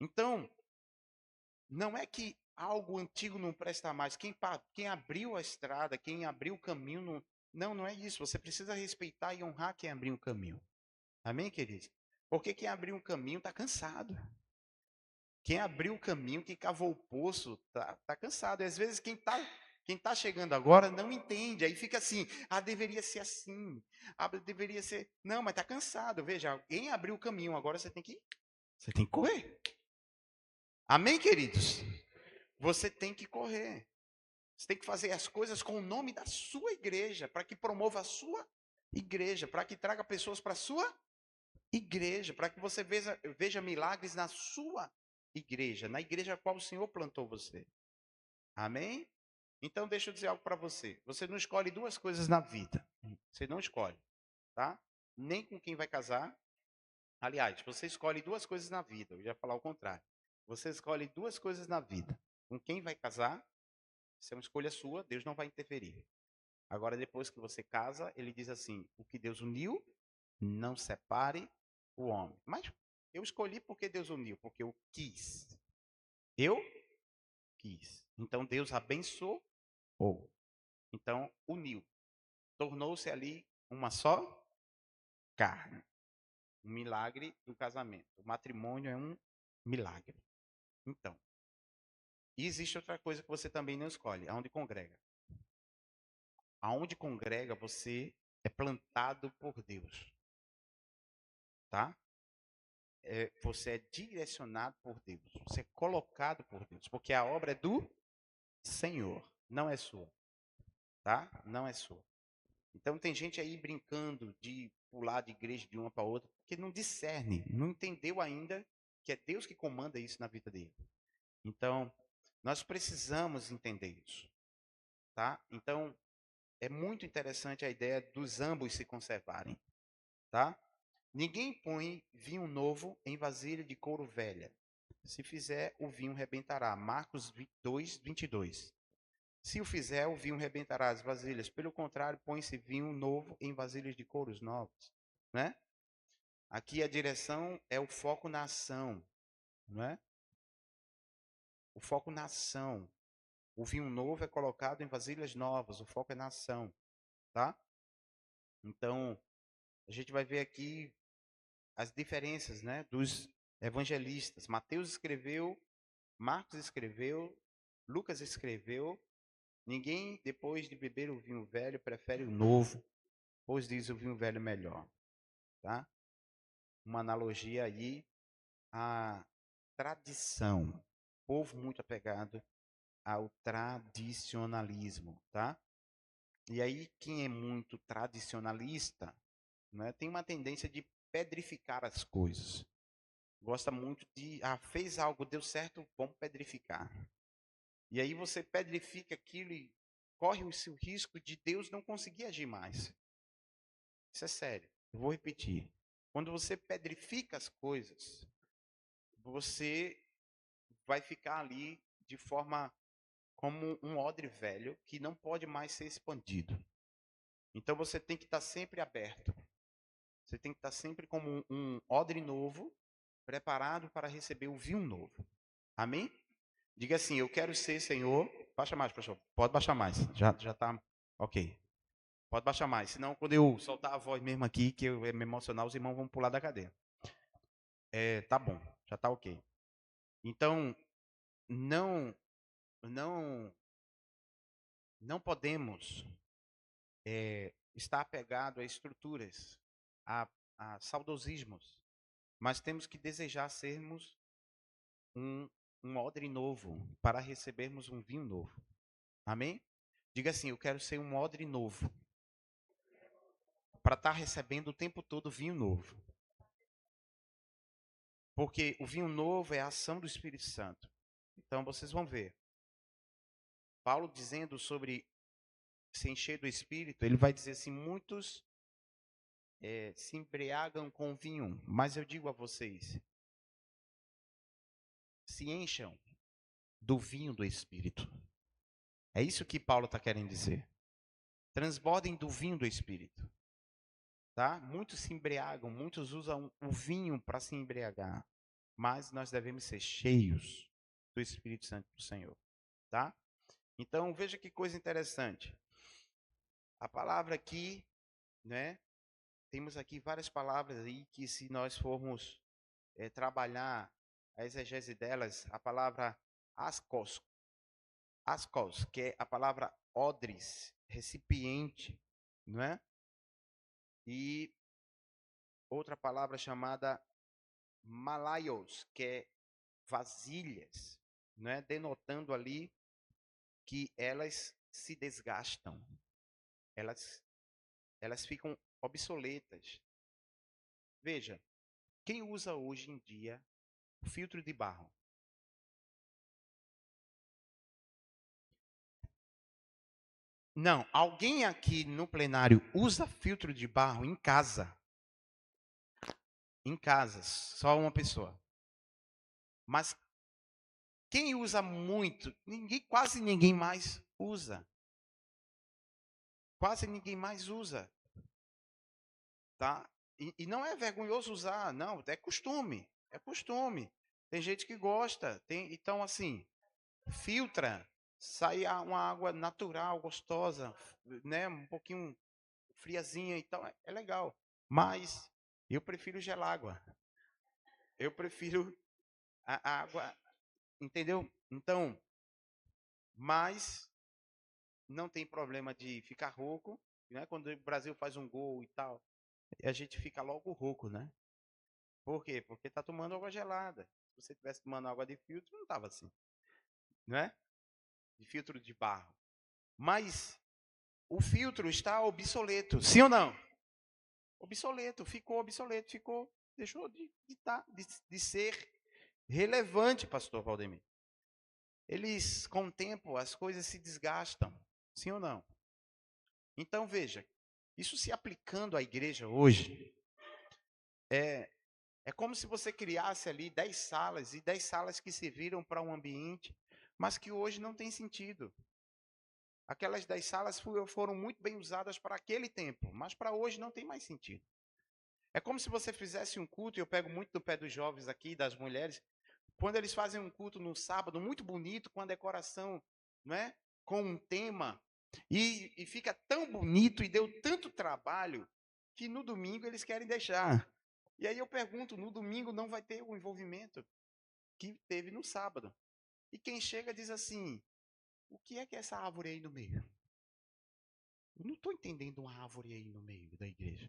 Então, não é que algo antigo não presta mais. Quem abriu a estrada, quem abriu o caminho, não é isso. Você precisa respeitar e honrar quem abriu o caminho. Amém, queridos? Porque quem abriu um caminho está cansado. Quem abriu o caminho, quem cavou o poço, tá cansado. E às vezes quem tá chegando agora não entende. Aí fica assim, deveria ser assim. Deveria ser. Não, mas tá cansado. Veja, alguém abriu o caminho, agora você tem que correr. Amém, queridos? Você tem que correr. Você tem que fazer as coisas com o nome da sua igreja, para que promova a sua igreja, para que traga pessoas para a sua igreja, para que você veja milagres na sua igreja, na igreja a qual o Senhor plantou você. Amém? Então, deixa eu dizer algo para você. Você não escolhe duas coisas na vida. Você não escolhe, tá? Nem com quem vai casar. Aliás, você escolhe duas coisas na vida. Eu ia falar o contrário. Você escolhe duas coisas na vida. Com quem vai casar, isso é uma escolha sua, Deus não vai interferir. Agora, depois que você casa, ele diz assim: o que Deus uniu, não separe o homem. Mas eu escolhi porque Deus uniu, porque eu quis. Eu quis. Então Deus abençoou. Então uniu. Tornou-se ali uma só carne. Um milagre do casamento. O matrimônio é um milagre. Então, e existe outra coisa que você também não escolhe: aonde congrega. Aonde congrega, você é plantado por Deus. Tá? Você é direcionado por Deus. Você é colocado por Deus. Porque a obra é do Senhor, não é sua. Tá? Não é sua. Então tem gente aí brincando de pular de igreja de uma para outra, porque não discerne, não entendeu ainda que é Deus que comanda isso na vida dele. Então, nós precisamos entender isso, tá? Então, é muito interessante a ideia dos ambos se conservarem, tá? Ninguém põe vinho novo em vasilha de couro velha. Se fizer, o vinho rebentará. Marcos 2, 22. Se o fizer, o vinho rebentará as vasilhas. Pelo contrário, põe-se vinho novo em vasilhas de couros novos, né? Aqui a direção é o foco na ação, não é? O foco na ação. O vinho novo é colocado em vasilhas novas, o foco é na ação, tá? Então, a gente vai ver aqui as diferenças, né, dos evangelistas. Mateus escreveu, Marcos escreveu, Lucas escreveu. Ninguém, depois de beber o vinho velho, prefere o novo, pois diz o vinho velho melhor, tá? Uma analogia aí à tradição. Povo muito apegado ao tradicionalismo, tá? E aí, quem é muito tradicionalista, né, tem uma tendência de pedrificar as coisas. Gosta muito de, fez algo, deu certo, vamos pedrificar. E aí você pedrifica aquilo e corre o seu risco de Deus não conseguir agir mais. Isso é sério. Eu vou repetir. Quando você pedrifica as coisas, você vai ficar ali de forma como um odre velho que não pode mais ser expandido. Então você tem que estar sempre aberto. Você tem que estar sempre como um odre novo, preparado para receber o vinho novo. Amém? Diga assim: eu quero ser, Senhor. Baixa mais, pastor. Pode baixar mais. Já está ok. Pode baixar mais. Senão, quando eu soltar a voz mesmo aqui, que eu me emocionar, os irmãos vão pular da cadeira. Tá bom. Já está ok. Então, não, não, não podemos estar apegado a estruturas, a, a saudosismos, mas temos que desejar sermos um, um odre novo para recebermos um vinho novo. Amém? Diga assim: eu quero ser um odre novo para estar recebendo o tempo todo vinho novo. Porque o vinho novo é a ação do Espírito Santo. Então vocês vão ver. Paulo dizendo sobre se encher do Espírito, ele vai dizer assim: muitos se embriagam com vinho, mas eu digo a vocês, se encham do vinho do Espírito. É isso que Paulo está querendo dizer. Transbordem do vinho do Espírito. Tá? Muitos se embriagam, muitos usam o vinho para se embriagar. mas nós devemos ser cheios do Espírito Santo do Senhor, tá? Então, veja que coisa interessante. A palavra aqui, né? Temos aqui várias palavras aí que, se nós formos trabalhar a exegese delas, a palavra ascos, que é a palavra odres, recipiente, não é? E outra palavra chamada malaios, que é vasilhas, não é? Denotando ali que elas se desgastam, elas ficam obsoletas. Veja, quem usa hoje em dia o filtro de barro? Não, alguém aqui no plenário usa filtro de barro em casa? Em casas, só uma pessoa. Mas quem usa muito? Ninguém, quase ninguém mais usa. Quase ninguém mais usa, tá? E não é vergonhoso usar, não, é costume, é costume. Tem gente que gosta, então assim, filtra, sai uma água natural, gostosa, né, um pouquinho friazinha, então é legal. Mas eu prefiro gelágua. Eu prefiro a água, entendeu? Então, mas não tem problema de ficar rouco, né? Quando o Brasil faz um gol e tal, a gente fica logo rouco, né? Por quê? Porque tá tomando água gelada. Se você tivesse tomando água de filtro, não tava assim, né? De filtro de barro. Mas o filtro está obsoleto, sim ou não? Obsoleto, ficou, deixou de ser relevante, pastor Valdemir. Eles, com o tempo, as coisas se desgastam, sim ou não? Então, veja, isso se aplicando à igreja hoje, é, é como se você criasse ali 10 salas, e 10 salas que serviram para um ambiente, mas que hoje não tem sentido. Aquelas 10 salas foram muito bem usadas para aquele tempo, mas para hoje não tem mais sentido. É como se você fizesse um culto, e eu pego muito no pé dos jovens aqui, das mulheres, quando eles fazem um culto no sábado, muito bonito, com a decoração, não é? Com um tema, e fica tão bonito e deu tanto trabalho, que no domingo eles querem deixar. E aí eu pergunto, no domingo não vai ter o envolvimento que teve no sábado. E quem chega diz assim, o que é essa árvore aí no meio? Eu não estou entendendo uma árvore aí no meio da igreja.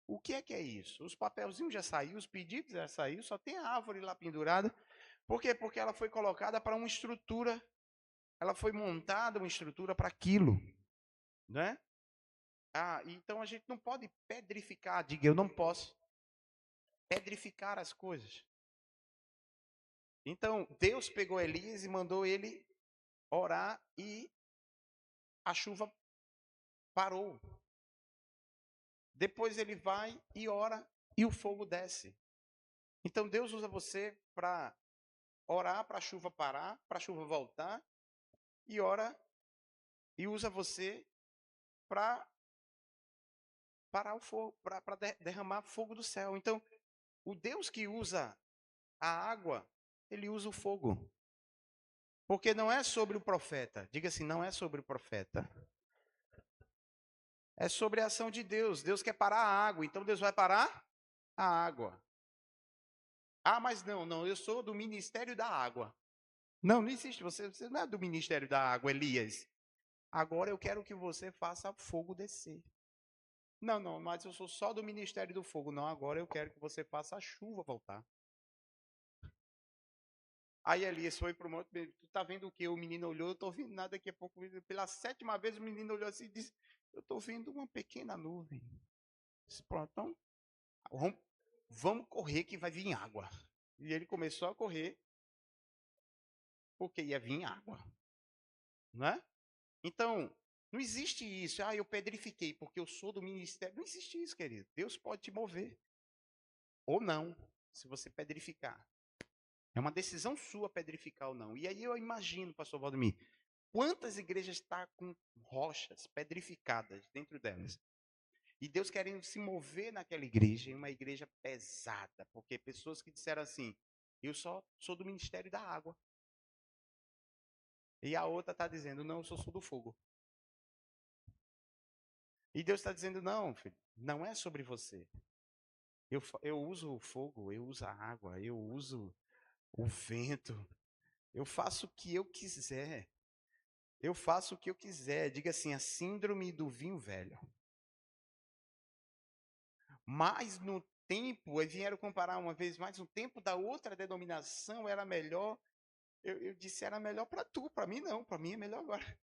O que é isso? Os papelzinhos já saíram, os pedidos já saíram, só tem a árvore lá pendurada. Por quê? Porque ela foi colocada para uma estrutura, ela foi montada uma estrutura para aquilo, né? Ah, então a gente não pode pedrificar, diga, eu não posso pedrificar as coisas. Então, Deus pegou Elias e mandou ele orar e a chuva parou. Depois ele vai e ora e o fogo desce. Então Deus usa você para orar para a chuva parar, para a chuva voltar, e ora e usa você para parar o fogo, para derramar fogo do céu. Então, o Deus que usa a água, ele usa o fogo. Porque não é sobre o profeta. Diga assim, não é sobre o profeta. É sobre a ação de Deus. Deus quer parar a água, então Deus vai parar a água. Ah, mas não, eu sou do ministério da água. Não, não existe. Você não é do ministério da água, Elias. Agora eu quero que você faça fogo descer. Não, mas eu sou só do ministério do fogo. Não, agora eu quero que você faça a chuva voltar. Aí Elias foi pro monte, tu tá vendo o que? O menino olhou, eu tô vendo nada, daqui a pouco, pela 7ª vez o menino olhou assim e disse, eu tô vendo uma pequena nuvem. Disse, pronto, então, vamos correr que vai vir água. E ele começou a correr, porque ia vir água. Não é? Então, não existe isso. Ah, eu pedrifiquei porque eu sou do ministério. Não existe isso, querido. Deus pode te mover. Ou não, se você pedrificar. É uma decisão sua pedrificar ou não. E aí eu imagino, pastor Valdemir, quantas igrejas estão com rochas pedrificadas dentro delas? E Deus querendo se mover naquela igreja, em uma igreja pesada, porque pessoas que disseram assim, Eu só sou do ministério da água. E a outra está dizendo, não, eu sou do fogo. E Deus está dizendo, não, filho, não é sobre você. Eu uso o fogo, eu uso a água, eu uso o vento. Eu faço o que eu quiser. Eu faço o que eu quiser. Diga assim, a síndrome do vinho velho. Mas no tempo, vieram comparar uma vez mais, no tempo da outra denominação era melhor. Eu disse, era melhor para tu, para mim não, para mim é melhor agora.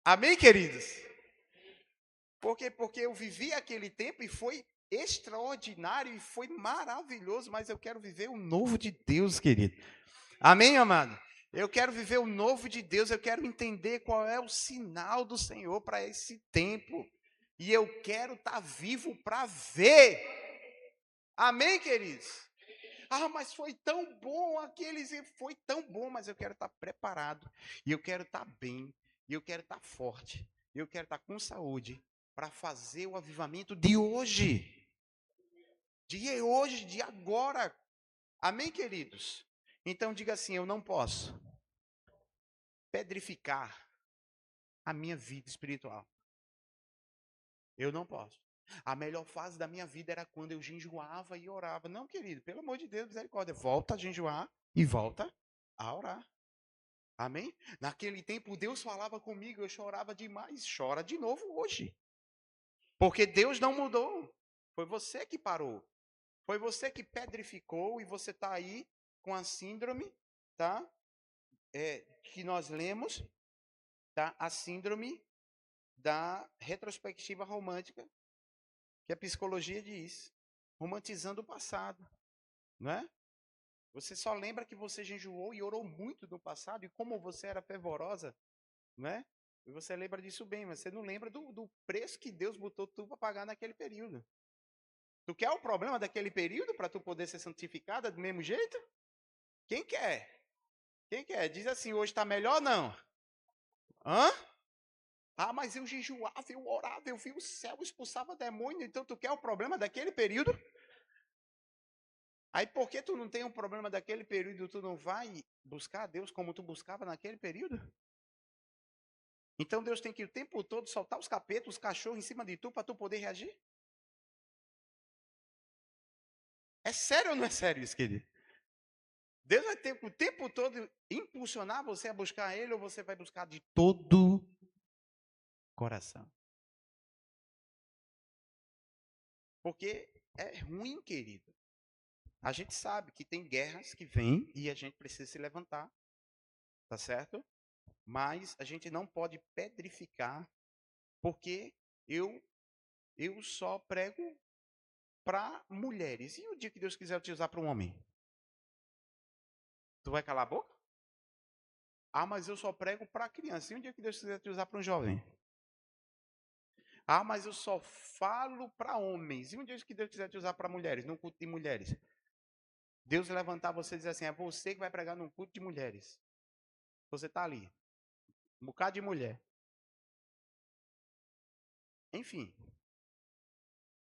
Amém, queridos? Por quê? Porque eu vivi aquele tempo e foi extraordinário e foi maravilhoso, mas eu quero viver o novo de Deus, querido. Amém, amado? Eu quero viver o novo de Deus, eu quero entender qual é o sinal do Senhor para esse tempo. E eu quero estar vivo para ver. Amém, queridos? Ah, mas foi tão bom aqueles, foi tão bom, mas eu quero estar preparado, e eu quero estar bem, e eu quero estar forte, e eu quero estar com saúde para fazer o avivamento de hoje. De hoje, de agora. Amém, queridos? Então diga assim, eu não posso pedrificar a minha vida espiritual. Eu não posso. A melhor fase da minha vida era quando eu jejuava e orava. Não, querido, pelo amor de Deus, misericórdia. Volta a jejuar e volta a orar. Amém? Naquele tempo, Deus falava comigo, eu chorava demais. Chora de novo hoje. Porque Deus não mudou. Foi você que parou. Foi você que pedrificou e você está aí com a síndrome, tá? Que nós lemos, tá? A síndrome da retrospectiva romântica, que a psicologia diz, romantizando o passado, não é? Você só lembra que você jejuou e orou muito no passado e como você era fervorosa, não é? E você lembra disso bem, mas você não lembra do preço que Deus botou tu para pagar naquele período. Tu quer o problema daquele período para tu poder ser santificada do mesmo jeito? Quem quer? Quem quer? Diz assim, hoje está melhor ou não? Hã? Ah, mas eu jejuava, eu orava, eu vi o céu, expulsava demônio, então tu quer o problema daquele período? Aí por que tu não tem um problema daquele período, tu não vai buscar a Deus como tu buscava naquele período? Então Deus tem que o tempo todo soltar os capetos, os cachorros em cima de tu para tu poder reagir? É sério ou não é sério isso, querido? Deus vai ter que o tempo todo impulsionar você a buscar Ele ou você vai buscar de todo coração? Porque é ruim, querido. A gente sabe que tem guerras que vêm e a gente precisa se levantar, tá certo? Mas a gente não pode pedrificar, porque eu eu só prego para mulheres. E o dia que Deus quiser te usar para um homem? Tu vai calar a boca? Ah, mas eu só prego para criança. E o dia que Deus quiser te usar para um jovem? Ah, mas eu só falo para homens. E um dia que Deus quiser te usar para mulheres, num culto de mulheres? Deus levantar você e dizer assim, é você que vai pregar num culto de mulheres. Você está ali. Um bocado de mulher. Enfim.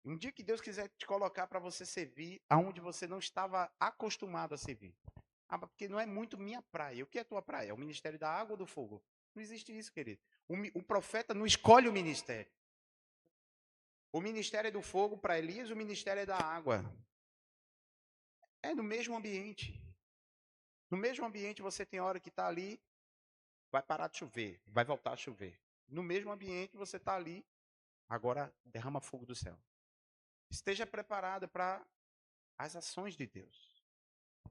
Um dia que Deus quiser te colocar para você servir aonde você não estava acostumado a servir. Ah, porque não é muito minha praia. O que é tua praia? É o ministério da água ou do fogo? Não existe isso, querido. O profeta não escolhe o ministério. O ministério é do fogo para Elias, o ministério é da água. É no mesmo ambiente. No mesmo ambiente você tem hora que está ali, vai parar de chover, vai voltar a chover. No mesmo ambiente você está ali, agora derrama fogo do céu. Esteja preparado para as ações de Deus.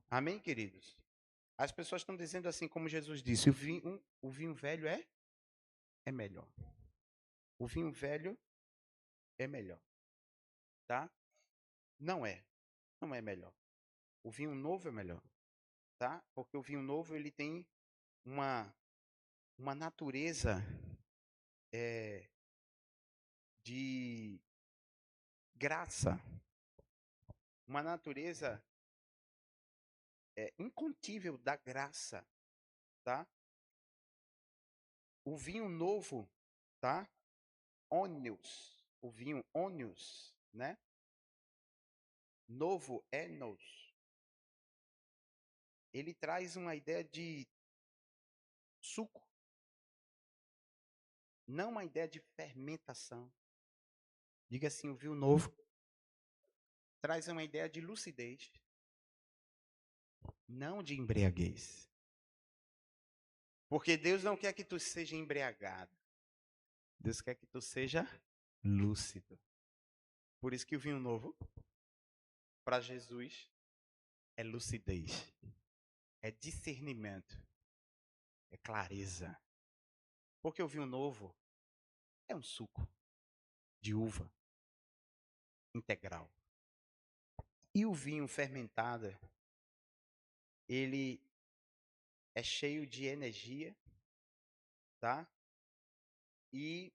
Amém, queridos? As pessoas estão dizendo assim, como Jesus disse, o vinho velho é melhor. O vinho velho é melhor, tá? Não é. Não é melhor. O vinho novo é melhor, tá? Porque o vinho novo ele tem uma natureza de graça, uma natureza incontível da graça, tá? O vinho novo, tá? Ónios, o vinho ónios, né? Novo é nos. Ele traz uma ideia de suco, não uma ideia de fermentação. Diga assim, o vinho novo traz uma ideia de lucidez, não de embriaguez. Porque Deus não quer que tu seja embriagado. Deus quer que tu seja lúcido. Por isso que o vinho novo, para Jesus, é lucidez, é discernimento, é clareza. Porque o vinho novo é um suco de uva integral. E o vinho fermentado, ele é cheio de energia, tá? E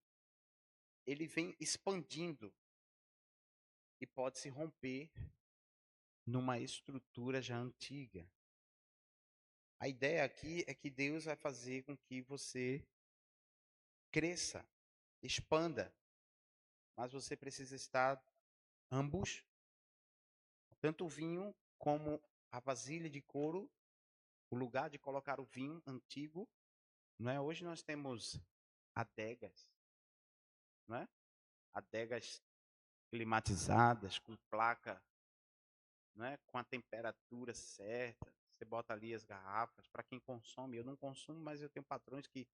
ele vem expandindo e pode se romper numa estrutura já antiga. A ideia aqui é que Deus vai fazer com que você cresça, expanda, mas você precisa estar ambos, tanto o vinho como a vasilha de couro, o lugar de colocar o vinho antigo, não é? Hoje nós temos adegas, não é? Adegas climatizadas com placa, não é? Com a temperatura certa. Você bota ali as garrafas para quem consome. Eu não consumo, mas eu tenho patrões que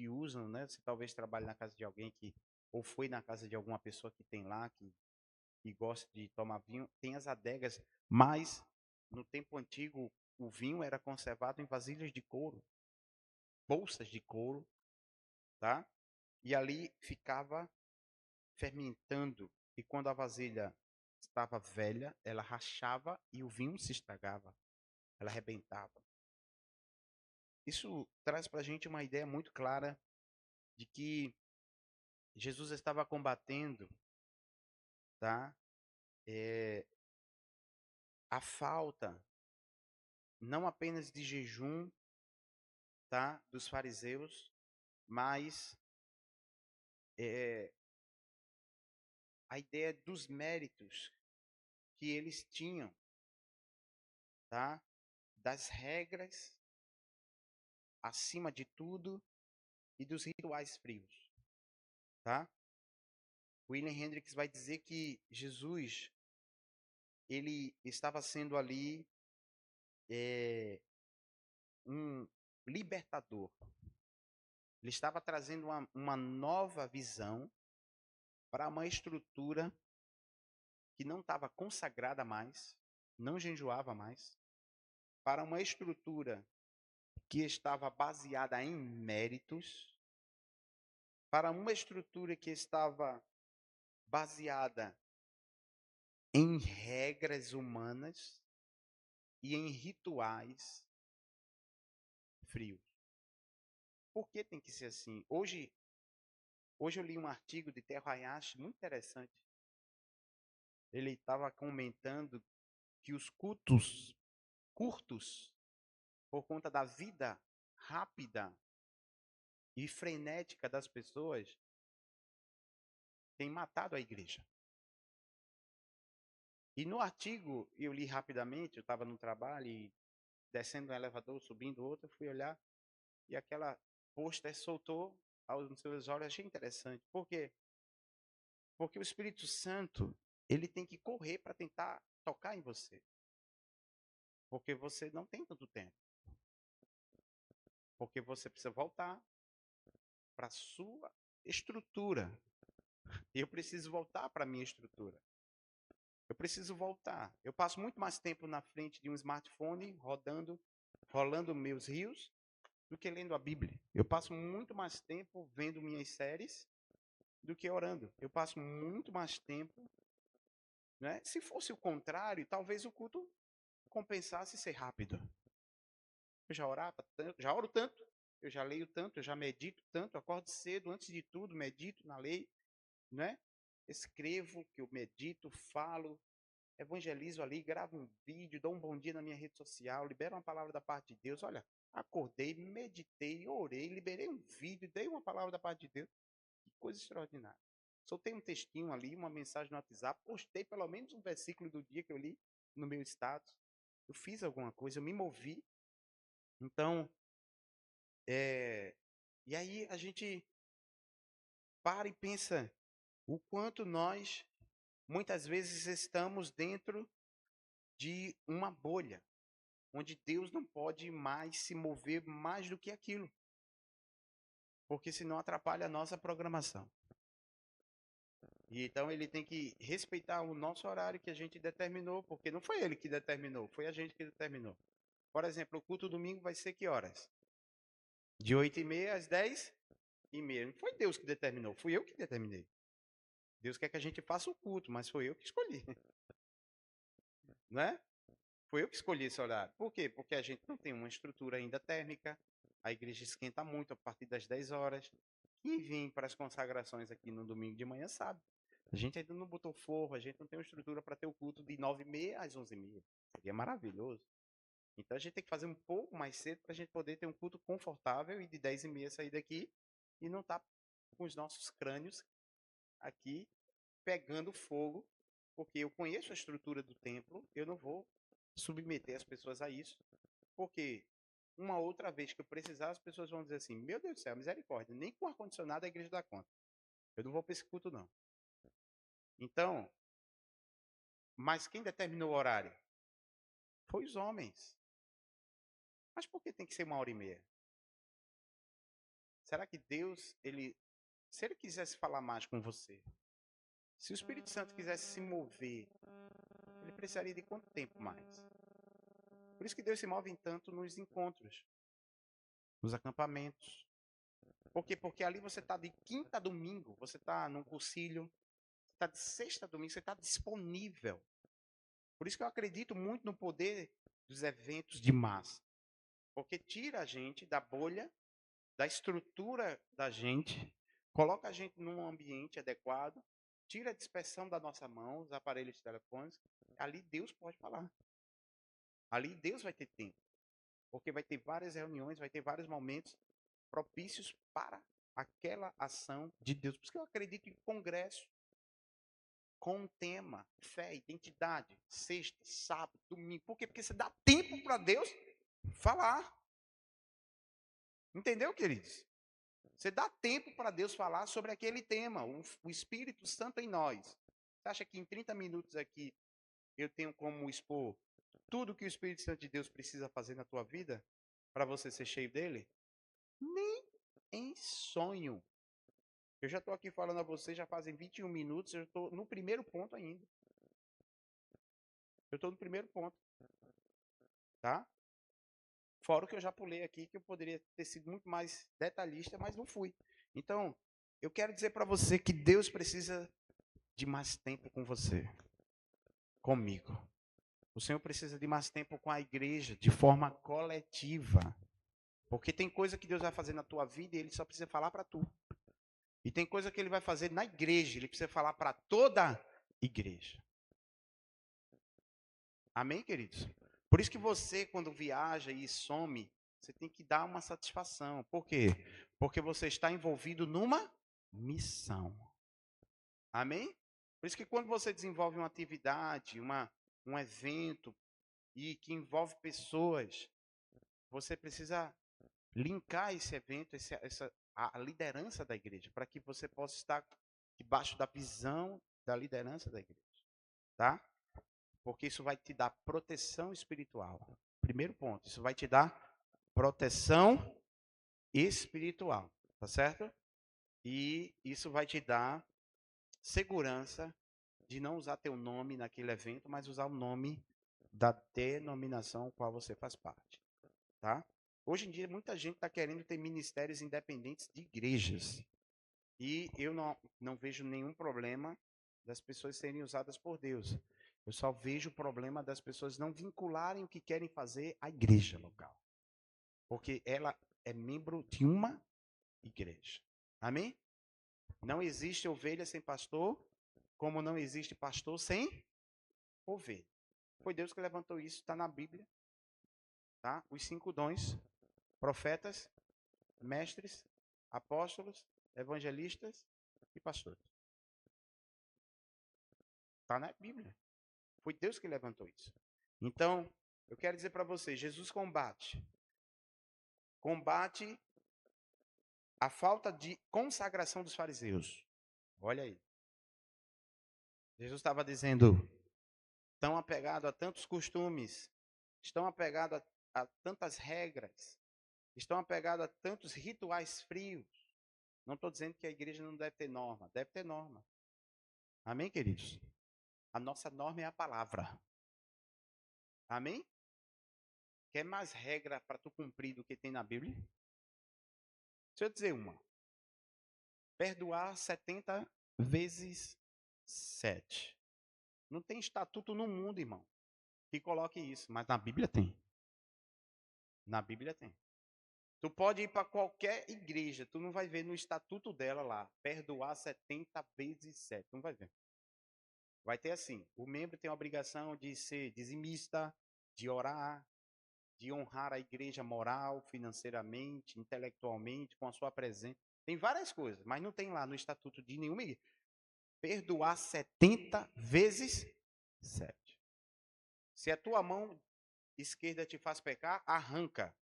usam, né? Você talvez trabalhe na casa de alguém que ou foi na casa de alguma pessoa que tem lá que gosta de tomar vinho, tem as adegas, mas no tempo antigo o vinho era conservado em vasilhas de couro, bolsas de couro, tá? E ali ficava fermentando. E quando a vasilha estava velha, ela rachava e o vinho se estragava, ela arrebentava. Isso traz para a gente uma ideia muito clara de que Jesus estava combatendo, tá? A falta não apenas de jejum, tá? Dos fariseus, mas a ideia dos méritos que eles tinham, tá? Das regras acima de tudo e dos rituais frios, tá? William Hendricks vai dizer que Jesus ele estava sendo ali um libertador. Ele estava trazendo uma nova visão para uma estrutura que não estava consagrada mais, não jejuava mais, para uma estrutura que estava baseada em méritos, para uma estrutura que estava baseada em regras humanas e em rituais frios. Por que tem que ser assim? Hoje eu li um artigo de Theo Hayashi muito interessante. Ele estava comentando que os cultos curtos, por conta da vida rápida e frenética das pessoas, têm matado a igreja. E no artigo, eu li rapidamente, eu estava no trabalho e descendo um elevador, subindo outro, eu fui olhar e aquela pôster soltou aos seus olhos, achei interessante. Por quê? Porque o Espírito Santo, ele tem que correr para tentar tocar em você. Porque você não tem tanto tempo. Porque você precisa voltar para a sua estrutura. Eu preciso voltar para a minha estrutura. Eu preciso voltar. Eu passo muito mais tempo na frente de um smartphone rolando meus rios, do que lendo a Bíblia. Eu passo muito mais tempo vendo minhas séries do que orando. Eu passo muito mais tempo, né? Se fosse o contrário, talvez o culto compensasse ser rápido. Eu já orava tanto, já oro tanto, eu já leio tanto, eu já medito tanto, acordo cedo, antes de tudo, medito na lei, né? Escrevo, que eu medito, falo, evangelizo ali, gravo um vídeo, dou um bom dia na minha rede social, libero uma palavra da parte de Deus. Olha, acordei, meditei, orei, liberei um vídeo, dei uma palavra da parte de Deus. Que coisa extraordinária. Soltei um textinho ali, uma mensagem no WhatsApp, postei pelo menos um versículo do dia que eu li no meu status. Eu fiz alguma coisa, eu me movi. Então, e aí a gente para e pensa o quanto nós, muitas vezes, estamos dentro de uma bolha, onde Deus não pode mais se mover mais do que aquilo, porque senão atrapalha a nossa programação. E então ele tem que respeitar o nosso horário que a gente determinou, porque não foi ele que determinou, foi a gente que determinou. Por exemplo, o culto domingo vai ser que horas? De 8h30 às 10h30. Não foi Deus que determinou, fui eu que determinei. Deus quer que a gente faça o culto, mas foi eu que escolhi. Né? Foi eu que escolhi esse horário. Por quê? Porque a gente não tem uma estrutura ainda térmica, a igreja esquenta muito a partir das 10 horas. Quem vem para as consagrações aqui no domingo de manhã sabe. A gente ainda não botou forro, a gente não tem uma estrutura para ter o culto de 9h30 às 11h30. Seria maravilhoso. Então a gente tem que fazer um pouco mais cedo para a gente poder ter um culto confortável e de 10h30 sair daqui e não estar com os nossos crânios aqui pegando fogo, porque eu conheço a estrutura do templo, eu não vou submeter as pessoas a isso, porque uma outra vez que eu precisar, as pessoas vão dizer assim, meu Deus do céu, misericórdia, nem com ar-condicionado a igreja dá conta. Eu não vou para esse culto, não. Então, mas quem determinou o horário? Foi os homens. Mas por que tem que ser 1h30? Será que Deus, se ele quisesse falar mais com você, se o Espírito Santo quisesse se mover, ele precisaria de quanto tempo mais? Por isso que Deus se move tanto nos encontros, nos acampamentos. Por quê? Porque ali você está de quinta a domingo, você está num cursilho, você está de sexta a domingo, você está disponível. Por isso que eu acredito muito no poder dos eventos de massa. Porque tira a gente da bolha, da estrutura da gente, coloca a gente num ambiente adequado, tira a dispersão da nossa mão, os aparelhos telefônicos. Ali Deus pode falar. Ali Deus vai ter tempo. Porque vai ter várias reuniões, vai ter vários momentos propícios para aquela ação de Deus. Por isso que eu acredito em congresso com um tema, fé, identidade, sexta, sábado, domingo. Por quê? Porque você dá tempo para Deus falar. Entendeu, queridos? Você dá tempo para Deus falar sobre aquele tema, o Espírito Santo em nós. Você acha que em 30 minutos aqui eu tenho como expor tudo que o Espírito Santo de Deus precisa fazer na tua vida para você ser cheio dele? Nem em sonho. Eu já estou aqui falando a você, já fazem 21 minutos, eu estou no primeiro ponto ainda. Eu estou no primeiro ponto. Tá? Fora o que eu já pulei aqui, que eu poderia ter sido muito mais detalhista, mas não fui. Então, eu quero dizer para você que Deus precisa de mais tempo com você, comigo. O Senhor precisa de mais tempo com a igreja, de forma coletiva. Porque tem coisa que Deus vai fazer na tua vida e Ele só precisa falar para tu. E tem coisa que Ele vai fazer na igreja, Ele precisa falar para toda a igreja. Amém, queridos? Por isso que você, quando viaja e some, você tem que dar uma satisfação. Por quê? Porque você está envolvido numa missão. Amém? Por isso que quando você desenvolve uma atividade, um evento, e que envolve pessoas, você precisa linkar esse evento, a liderança da igreja, para que você possa estar debaixo da visão da liderança da igreja. Tá? Porque isso vai te dar proteção espiritual. Primeiro ponto, isso vai te dar proteção espiritual, tá certo? E isso vai te dar segurança de não usar teu nome naquele evento, mas usar o nome da denominação ao qual você faz parte, tá? Hoje em dia, muita gente está querendo ter ministérios independentes de igrejas. E eu não vejo nenhum problema das pessoas serem usadas por Deus. Eu só vejo o problema das pessoas não vincularem o que querem fazer à igreja local. Porque ela é membro de uma igreja. Amém? Não existe ovelha sem pastor, como não existe pastor sem ovelha. Foi Deus que levantou isso, está na Bíblia. Tá? Os 5 dons: profetas, mestres, apóstolos, evangelistas e pastores. Está na Bíblia. Foi Deus que levantou isso. Então, eu quero dizer para vocês, Jesus combate a falta de consagração dos fariseus. Olha aí. Jesus estava dizendo, estão apegados a tantos costumes, estão apegados a tantas regras, estão apegados a tantos rituais frios. Não estou dizendo que a igreja não deve ter norma. Deve ter norma. Amém, queridos? A nossa norma é a palavra. Amém? Quer mais regra para tu cumprir do que tem na Bíblia? Deixa eu dizer uma. Perdoar 70 vezes 7. Não tem estatuto no mundo, irmão, que coloque isso. Mas na Bíblia tem. Na Bíblia tem. Tu pode ir para qualquer igreja, tu não vai ver no estatuto dela lá, perdoar 70 vezes 7. Não vai ver. Vai ter assim, o membro tem a obrigação de ser dizimista, de orar, de honrar a igreja moral, financeiramente, intelectualmente, com a sua presença. Tem várias coisas, mas não tem lá no estatuto de nenhuma igreja. Perdoar 70 vezes 7. Se a tua mão esquerda te faz pecar, arranca.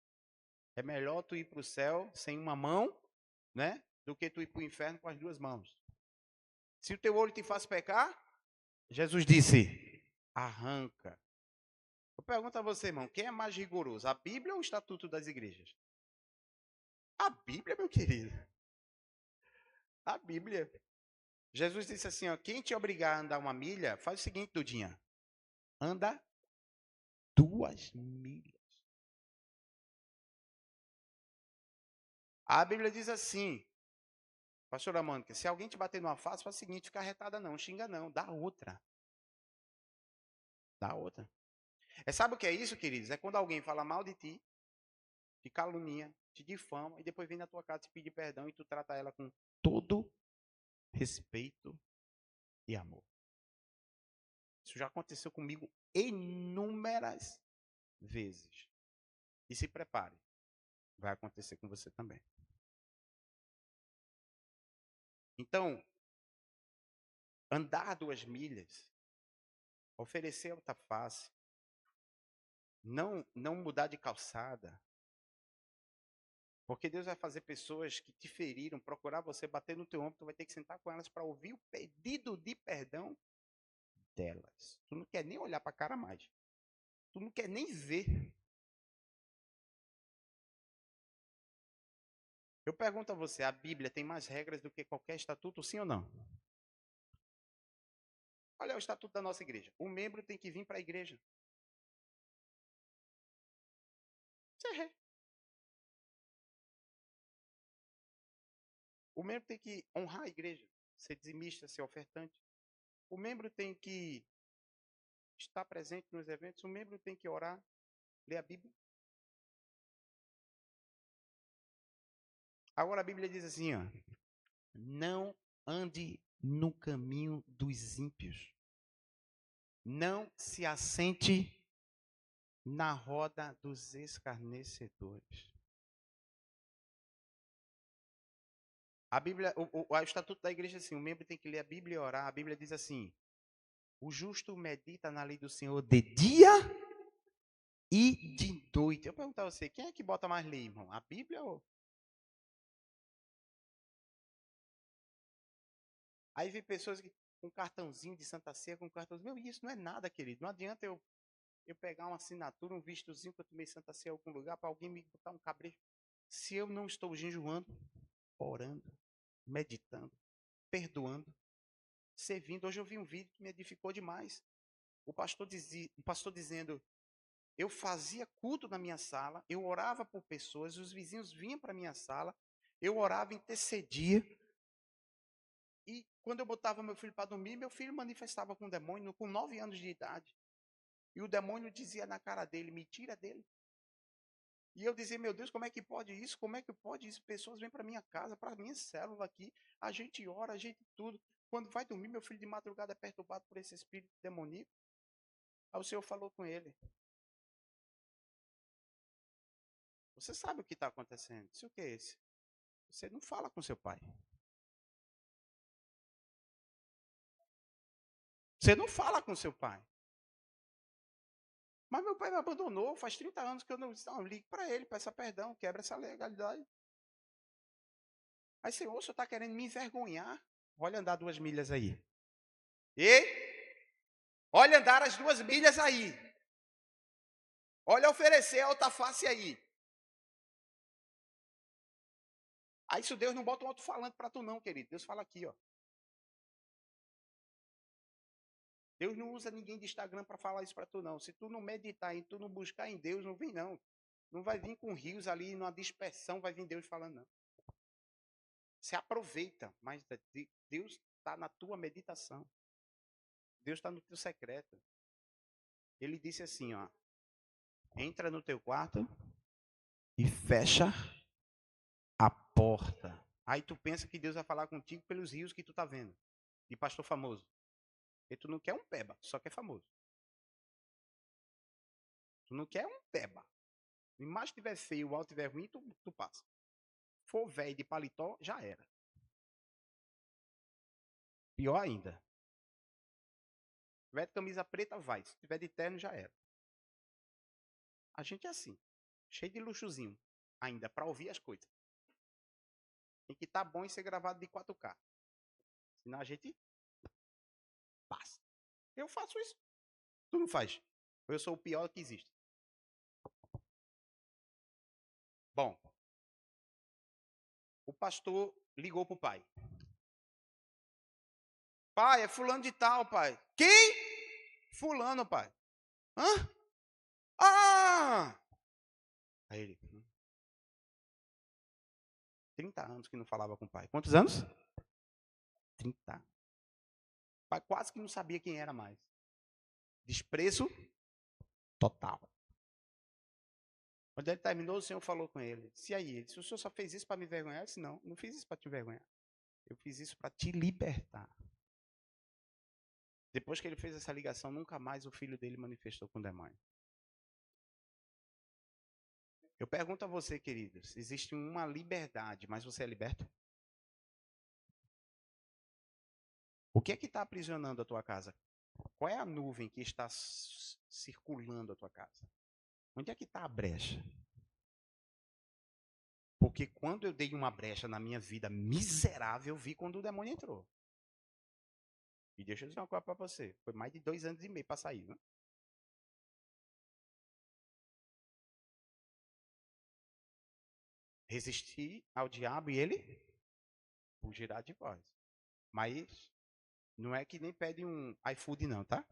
É melhor tu ir para o céu sem uma mão, né? Do que tu ir para o inferno com as duas mãos. Se o teu olho te faz pecar, Jesus disse, arranca. Eu pergunto a você, irmão, quem é mais rigoroso, a Bíblia ou o Estatuto das Igrejas? A Bíblia, meu querido. A Bíblia. Jesus disse assim, ó, quem te obrigar a andar 1 milha, faz o seguinte, Dudinha. Anda 2 milhas. A Bíblia diz assim, pastora Mônica, se alguém te bater numa face, faz o seguinte, fica arretada não, xinga não, dá outra. Dá outra. Sabe o que é isso, queridos? É quando alguém fala mal de ti, te calunia, te difama, e depois vem na tua casa te pedir perdão e tu trata ela com todo respeito e amor. Isso já aconteceu comigo inúmeras vezes. E se prepare, vai acontecer com você também. Então, andar 2 milhas, oferecer outra face, não mudar de calçada, porque Deus vai fazer pessoas que te feriram, procurar você, bater no teu ombro, tu vai ter que sentar com elas para ouvir o pedido de perdão delas. Tu não quer nem olhar para a cara mais. Tu não quer nem ver. Eu pergunto a você, a Bíblia tem mais regras do que qualquer estatuto, sim ou não? Olha o estatuto da nossa igreja. O membro tem que vir para a igreja. Sim. O membro tem que honrar a igreja, ser dizimista, ser ofertante. O membro tem que estar presente nos eventos. O membro tem que orar, ler a Bíblia. Agora a Bíblia diz assim, ó, não ande no caminho dos ímpios. Não se assente na roda dos escarnecedores. A Bíblia, o estatuto da igreja é assim, o membro tem que ler a Bíblia e orar. A Bíblia diz assim, o justo medita na lei do Senhor de dia e de noite. Eu pergunto a você, quem é que bota mais lei, irmão? A Bíblia ou... Aí vem pessoas com cartãozinho de Santa Ceia, com cartãozinho. Meu, isso não é nada, querido. Não adianta eu pegar uma assinatura, um vistozinho que eu tomei Santa Ceia em algum lugar, para alguém me botar um cabresto. Se eu não estou jejuando, orando, meditando, perdoando, servindo. Hoje eu vi um vídeo que me edificou demais. O pastor dizendo, eu fazia culto na minha sala, eu orava por pessoas, os vizinhos vinham para minha sala, eu orava, intercedia. E quando eu botava meu filho para dormir, meu filho manifestava com o demônio com 9 anos de idade. E o demônio dizia na cara dele, me tira dele. E eu dizia, meu Deus, como é que pode isso? Como é que pode isso? Pessoas vêm para minha casa, para minha célula aqui, a gente ora, a gente tudo. Quando vai dormir, meu filho de madrugada é perturbado por esse espírito demoníaco. Aí o Senhor falou com ele. Você sabe o que está acontecendo. Isso o que é esse? Você não fala com seu pai. Você não fala com seu pai. Mas meu pai me abandonou, faz 30 anos que eu não ligo para ele, peça perdão, quebra essa legalidade. Aí, Senhor, o senhor está querendo me envergonhar? Olha andar 2 milhas aí. Olha andar as 2 milhas aí. Olha oferecer a outra face aí. Aí isso Deus não bota um alto-falante para tu não, querido. Deus fala aqui, ó. Deus não usa ninguém de Instagram para falar isso para tu não. Se tu não meditar e tu não buscar em Deus, não vem não. Não vai vir com rios ali, numa dispersão, vai vir Deus falando não. Você aproveita, mas Deus está na tua meditação. Deus está no teu secreto. Ele disse assim, ó. Entra no teu quarto e fecha a porta. Aí tu pensa que Deus vai falar contigo pelos rios que tu tá vendo. De pastor famoso. E tu não quer um peba, só quer famoso. Tu não quer um peba. Se a imagem estiver feio, o alto estiver ruim, tu passa. For velho de paletó, já era. Pior ainda. Se tiver de camisa preta, vai. Se tiver de terno, já era. A gente é assim. Cheio de luxozinho. Ainda, para ouvir as coisas. Tem que estar bom e ser gravado de 4K. Senão a gente passa. Eu faço isso. Tu não faz. Eu sou o pior que existe. Bom. O pastor ligou pro pai. Pai, é fulano de tal, pai. Quem? Fulano, pai. Hã? Ah! Aí ele. 30 anos que não falava com o pai. Quantos anos? 30. O pai quase que não sabia quem era mais. Desprezo total. Quando ele terminou, o Senhor falou com ele. Se aí, ele disse, o senhor só fez isso para me envergonhar? Eu disse, não, não fiz isso para te envergonhar. Eu fiz isso para te libertar. Depois que ele fez essa ligação, nunca mais o filho dele manifestou com o demônio. Eu pergunto a você, queridos, existe uma liberdade, mas você é liberto? O que é que está aprisionando a tua casa? Qual é a nuvem que está circulando a tua casa? Onde é que está a brecha? Porque quando eu dei uma brecha na minha vida miserável, eu vi quando o demônio entrou. E deixa eu dizer uma coisa para você. Foi mais de 2 anos e meio para sair, né? Resistir ao diabo e ele fugirá de vós. Mas não é que nem pede um iFood não, tá?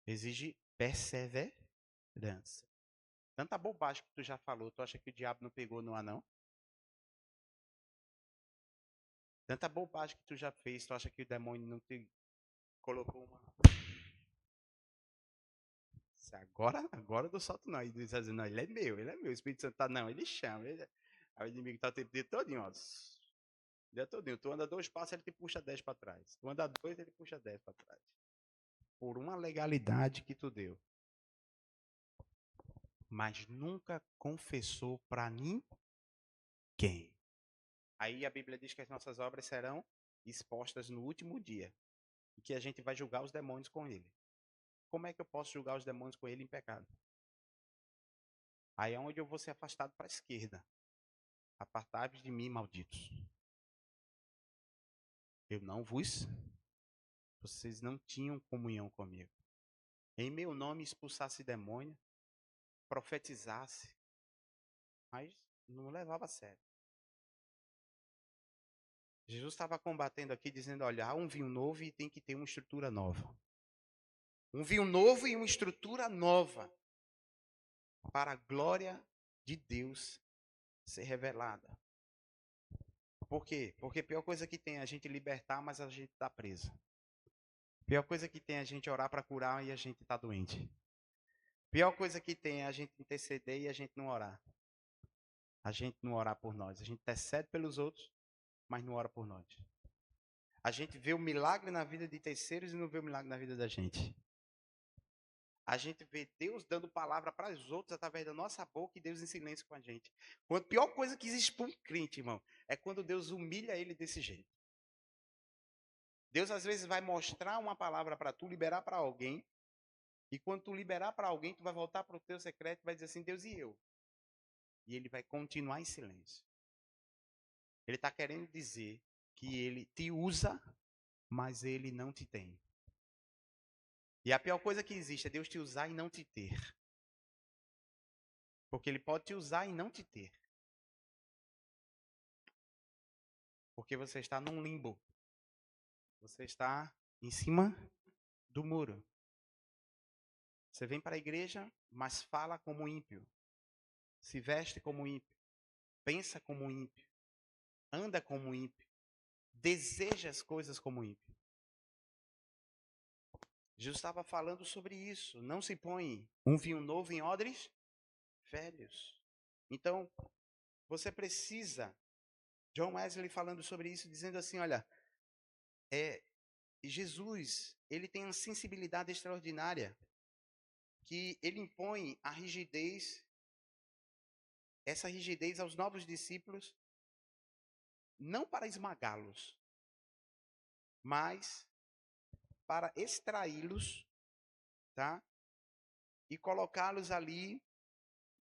Exige perseverança. Tanta bobagem que tu já falou, tu acha que o diabo não pegou no anão? Tanta bobagem que tu já fez, tu acha que o demônio não te colocou uma... Agora eu não solto não. Ele diz assim, não, ele é meu. O Espírito Santo tá, não, ele chama. Aí o inimigo tá o tempo de todinho, ó. O dia todinho. Tu anda 2 passos, ele te puxa 10 para trás. Tu anda 2, ele puxa 10 para trás. Por uma legalidade que tu deu. Mas nunca confessou para ninguém. Aí a Bíblia diz que as nossas obras serão expostas no último dia. E que a gente vai julgar os demônios com ele. Como é que eu posso julgar os demônios com ele em pecado? Aí é onde eu vou ser afastado para a esquerda. Apartai-vos de mim, malditos. Eu não vos. Vocês não tinham comunhão comigo. Em meu nome expulsasse demônio, profetizasse, mas não levava a sério. Jesus estava combatendo aqui, dizendo, olha, há um vinho novo e tem que ter uma estrutura nova. Um vinho novo e uma estrutura nova. Para a glória de Deus ser revelada. Por quê? Porque a pior coisa que tem é a gente libertar, mas a gente está preso. A pior coisa que tem é a gente orar para curar e a gente está doente. A pior coisa que tem é a gente interceder e a gente não orar. A gente não orar por nós. A gente intercede pelos outros, mas não ora por nós. A gente vê o milagre na vida de terceiros e não vê o milagre na vida da gente. A gente vê Deus dando palavra para os outros através da nossa boca e Deus em silêncio com a gente. A pior coisa que existe para um crente, irmão, é quando Deus humilha ele desse jeito. Deus às vezes vai mostrar uma palavra para tu, liberar para alguém, e quando tu liberar para alguém, tu vai voltar para o teu secreto e vai dizer assim, Deus, e eu? E ele vai continuar em silêncio. Ele está querendo dizer que ele te usa, mas ele não te tem. E a pior coisa que existe é Deus te usar e não te ter. Porque ele pode te usar e não te ter. Porque você está num limbo. Você está em cima do muro. Você vem para a igreja, mas fala como ímpio. Se veste como ímpio. Pensa como ímpio. Anda como ímpio. Deseja as coisas como ímpio. Jesus estava falando sobre isso. Não se põe um vinho novo em odres velhos. Então, você precisa. John Wesley falando sobre isso, dizendo assim, olha, Jesus, ele tem uma sensibilidade extraordinária, que ele impõe a rigidez, essa rigidez aos novos discípulos, não para esmagá-los, mas para extraí-los, tá? E colocá-los ali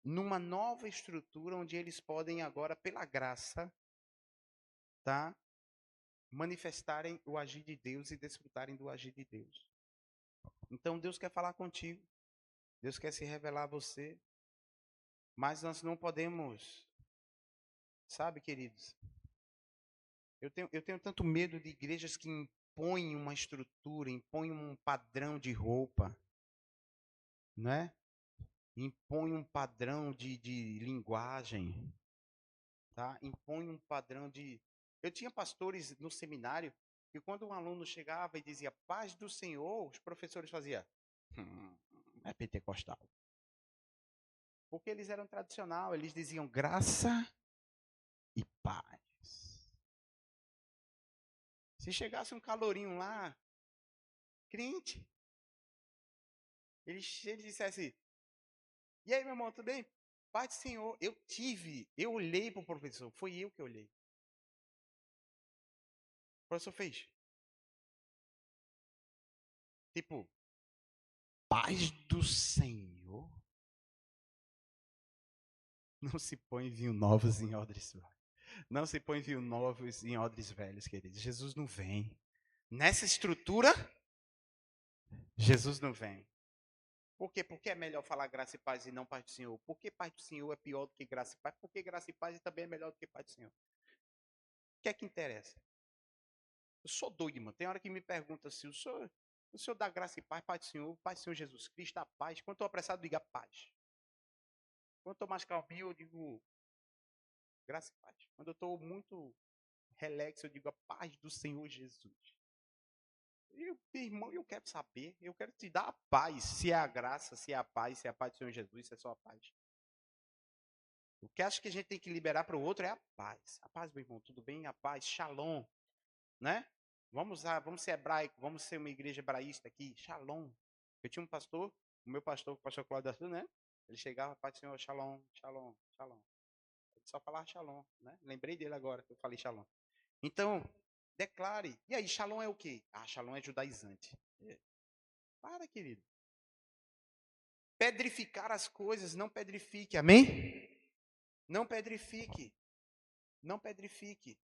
numa nova estrutura onde eles podem agora, pela graça, tá? Manifestarem o agir de Deus e desfrutarem do agir de Deus. Então Deus quer falar contigo. Deus quer se revelar a você. Mas nós não podemos, sabe, queridos? Eu tenho tanto medo de igrejas que impõem uma estrutura, impõem um padrão de roupa, né? Impõem um padrão de linguagem, tá? Impõem um padrão de... Eu tinha pastores no seminário que quando um aluno chegava e dizia paz do Senhor, os professores faziam é pentecostal. Porque eles eram tradicional, eles diziam graça e paz. Se chegasse um calorinho lá, crente, ele dissesse, e aí, meu irmão, tudo bem? Pai do Senhor, eu olhei para o professor, foi eu que olhei. O professor fez. Tipo, paz do Senhor. Não se põe vinho novos em odres velhos. Não se põe vinho novos em odres velhos, queridos. Jesus não vem. Nessa estrutura, Jesus não vem. Por quê? Porque é melhor falar graça e paz e não paz do Senhor. Por que paz do Senhor é pior do que graça e paz? Porque graça e paz também é melhor do que paz do Senhor. O que é que interessa? Eu sou doido, mano. Tem hora que me pergunta assim, o senhor dá graça e paz, Pai do Senhor Jesus Cristo, a paz. Quando estou apressado, diga paz. Quando estou mais calminho, eu digo graça e paz. Quando eu estou muito relax, eu digo a paz do Senhor Jesus. Irmão, eu quero saber, eu quero te dar a paz. Se é a graça, se é a paz, se é a paz do Senhor Jesus, se é só a paz. O que acho que a gente tem que liberar para o outro é a paz. A paz, meu irmão, tudo bem? A paz, shalom, né? Vamos ser hebraico, vamos ser uma igreja hebraísta aqui, shalom. Eu tinha um pastor, o meu pastor, o pastor Cláudio Arthur, né? Ele chegava, Pai do Senhor, shalom, shalom, shalom. Ele só falava shalom, né? Lembrei dele agora que eu falei shalom. Então, declare. E aí, shalom é o quê? Ah, shalom é judaizante. Para, querido. Pedrificar as coisas, não pedrifique, amém? Não pedrifique. Não pedrifique.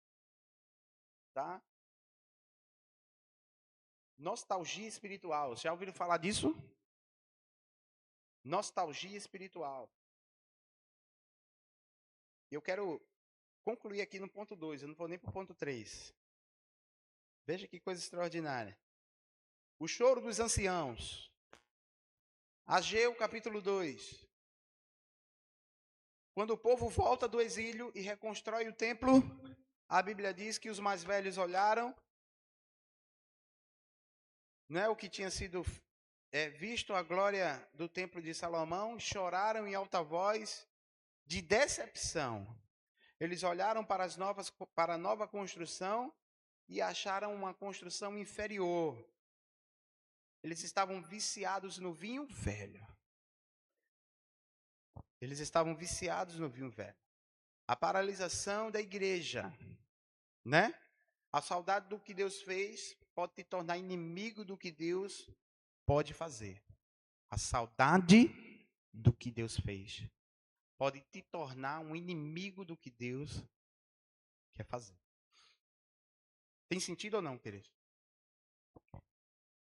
Tá? Nostalgia espiritual. Já ouviram falar disso? Nostalgia espiritual. Eu quero concluir aqui no ponto 2, eu não vou nem para o ponto 3. Veja que coisa extraordinária. O choro dos anciãos. Ageu, capítulo 2. Quando o povo volta do exílio e reconstrói o templo, a Bíblia diz que os mais velhos olharam, não é o que tinha sido visto a glória do templo de Salomão, choraram em alta voz de decepção. Eles olharam para a nova construção e acharam uma construção inferior. Eles estavam viciados no vinho velho. Eles estavam viciados no vinho velho. A paralisação da igreja, né? A saudade do que Deus fez pode te tornar inimigo do que Deus pode fazer. A saudade do que Deus fez pode te tornar um inimigo do que Deus quer fazer. Tem sentido ou não, querido?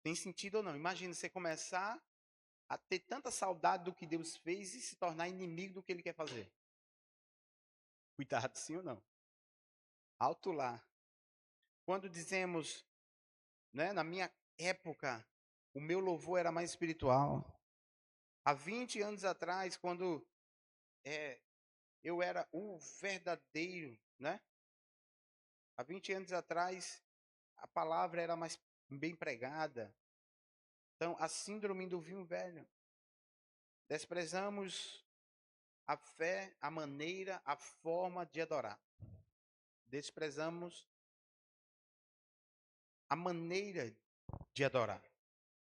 Tem sentido ou não? Imagina você começar a ter tanta saudade do que Deus fez e se tornar inimigo do que Ele quer fazer. Cuidado, sim ou não? Alto lá. Quando dizemos, né, na minha época, o meu louvor era mais espiritual. Há 20 anos atrás, quando eu era o verdadeiro, né? Há 20 anos atrás, a palavra era mais bem pregada. Então, a síndrome do vinho velho. Desprezamos a fé, a maneira, a forma de adorar. Desprezamos a maneira de adorar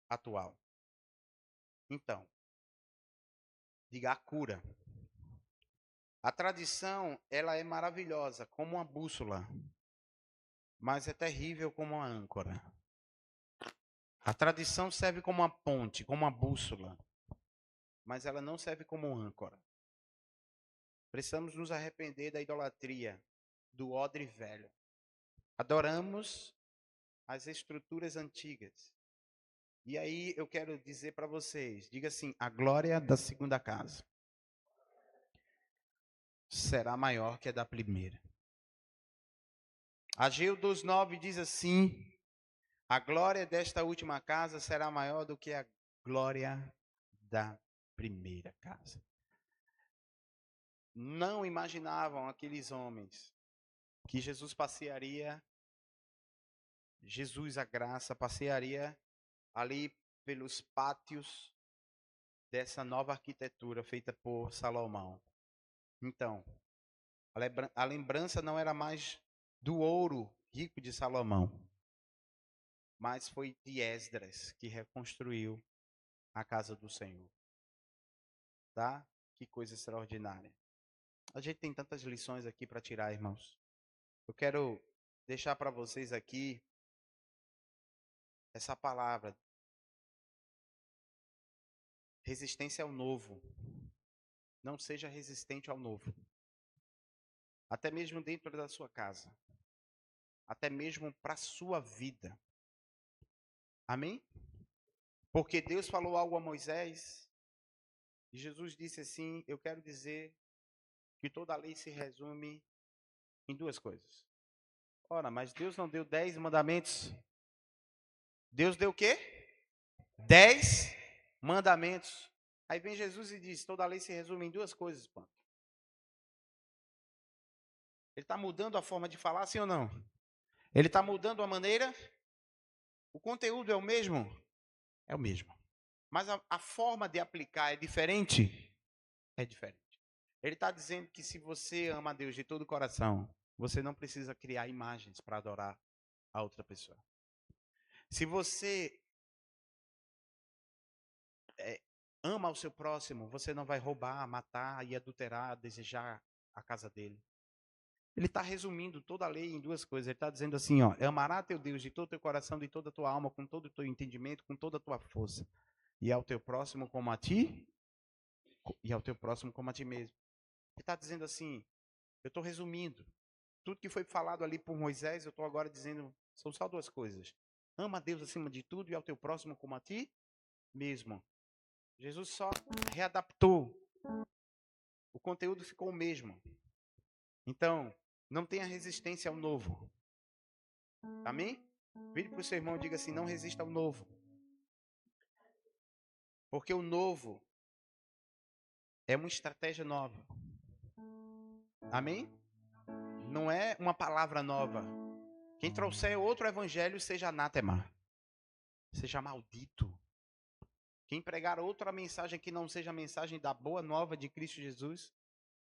atual. Então, diga a cura. A tradição, ela é maravilhosa, como uma bússola, mas é terrível como uma âncora. A tradição serve como uma ponte, como uma bússola, mas ela não serve como âncora. Precisamos nos arrepender da idolatria, do odre velho. Adoramos as estruturas antigas. E aí eu quero dizer para vocês, diga assim, a glória da segunda casa será maior que a da primeira. Ageu 2:9 diz assim, a glória desta última casa será maior do que a glória da primeira casa. Não imaginavam aqueles homens que Jesus passearia, Jesus a graça passearia ali pelos pátios dessa nova arquitetura feita por Salomão. Então, a lembrança não era mais do ouro rico de Salomão, mas foi de Esdras que reconstruiu a casa do Senhor. Tá? Que coisa extraordinária. A gente tem tantas lições aqui para tirar, irmãos. Eu quero deixar para vocês aqui essa palavra. Resistência ao novo. Não seja resistente ao novo. Até mesmo dentro da sua casa. Até mesmo para a sua vida. Amém? Porque Deus falou algo a Moisés. E Jesus disse assim, eu quero dizer que toda a lei se resume em duas coisas. Ora, mas Deus não deu 10 mandamentos. Deus deu o quê? 10 mandamentos. Aí vem Jesus e diz, toda a lei se resume em duas coisas, ponto. Ele está mudando a forma de falar, sim ou não? Ele está mudando a maneira? O conteúdo é o mesmo? É o mesmo. Mas a forma de aplicar é diferente? É diferente. Ele está dizendo que se você ama a Deus de todo o coração, você não precisa criar imagens para adorar a outra pessoa. Se você ama o seu próximo, você não vai roubar, matar e adulterar, desejar a casa dele. Ele está resumindo toda a lei em duas coisas. Ele está dizendo assim, ó, amará teu Deus de todo o teu coração, de toda a tua alma, com todo o teu entendimento, com toda a tua força. E ao teu próximo como a ti, e ao teu próximo como a ti mesmo. Ele está dizendo assim, eu estou resumindo. Tudo que foi falado ali por Moisés, eu estou agora dizendo, são só duas coisas. Ama a Deus acima de tudo e ao teu próximo como a ti mesmo. Jesus só readaptou. O conteúdo ficou o mesmo. Então, não tenha resistência ao novo. Amém? Vire para o seu irmão e diga assim, não resista ao novo. Porque o novo é uma estratégia nova. Amém? Não é uma palavra nova. Quem trouxer outro evangelho seja anátema. Seja maldito. Quem pregar outra mensagem que não seja a mensagem da boa nova de Cristo Jesus,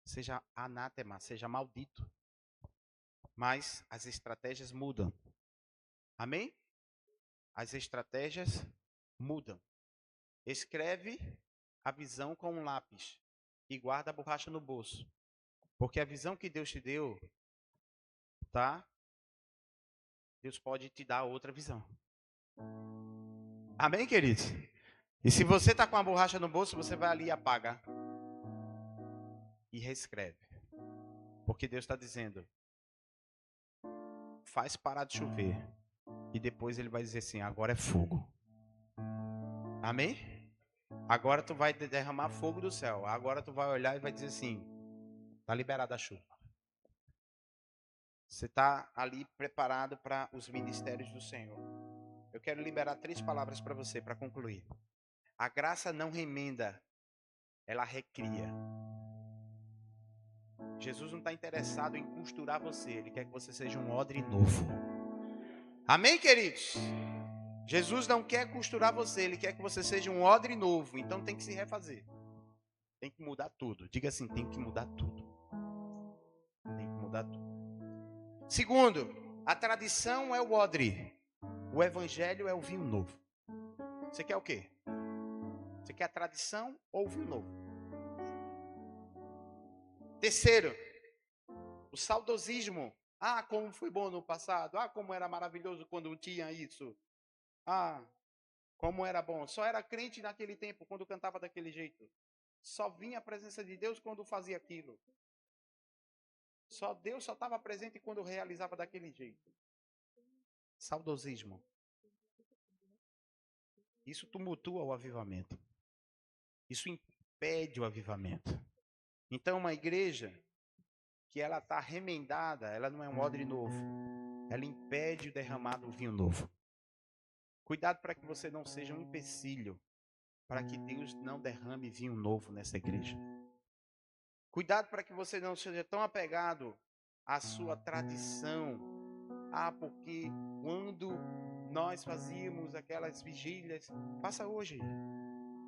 seja anátema, seja maldito. Mas as estratégias mudam. Amém? As estratégias mudam. Escreve a visão com um lápis e guarda a borracha no bolso. Porque a visão que Deus te deu, tá? Deus pode te dar outra visão. Amém, queridos? E se você está com a borracha no bolso, você vai ali e apaga. E reescreve. Porque Deus está dizendo, faz parar de chover. E depois ele vai dizer assim, agora é fogo. Amém? Agora tu vai derramar fogo do céu. Agora tu vai olhar e vai dizer assim, está liberada a chuva. Você está ali preparado para os ministérios do Senhor. Eu quero liberar 3 palavras para você, para concluir. A graça não remenda, ela recria. Jesus não está interessado em costurar você, ele quer que você seja um odre novo. Amém, queridos? Jesus não quer costurar você, ele quer que você seja um odre novo, então tem que se refazer. Tem que mudar tudo. Diga assim, tem que mudar tudo. Tem que mudar tudo. Segundo, a tradição é o odre, o evangelho é o vinho novo. Você quer o quê? Você quer a tradição ou o vinho novo? Terceiro, o saudosismo. Ah, como foi bom no passado. Ah, como era maravilhoso quando tinha isso. Ah, como era bom. Só era crente naquele tempo, quando cantava daquele jeito. Só vinha a presença de Deus quando fazia aquilo. Deus só estava presente quando realizava daquele jeito. Saudosismo. Isso tumultua o avivamento. Isso impede o avivamento. Então, uma igreja que ela está remendada, ela não é um odre novo. Ela impede o derramar do vinho novo. Cuidado para que você não seja um empecilho, para que Deus não derrame vinho novo nessa igreja. Cuidado para que você não seja tão apegado à sua tradição. Ah, porque quando nós fazíamos aquelas vigílias, faça hoje.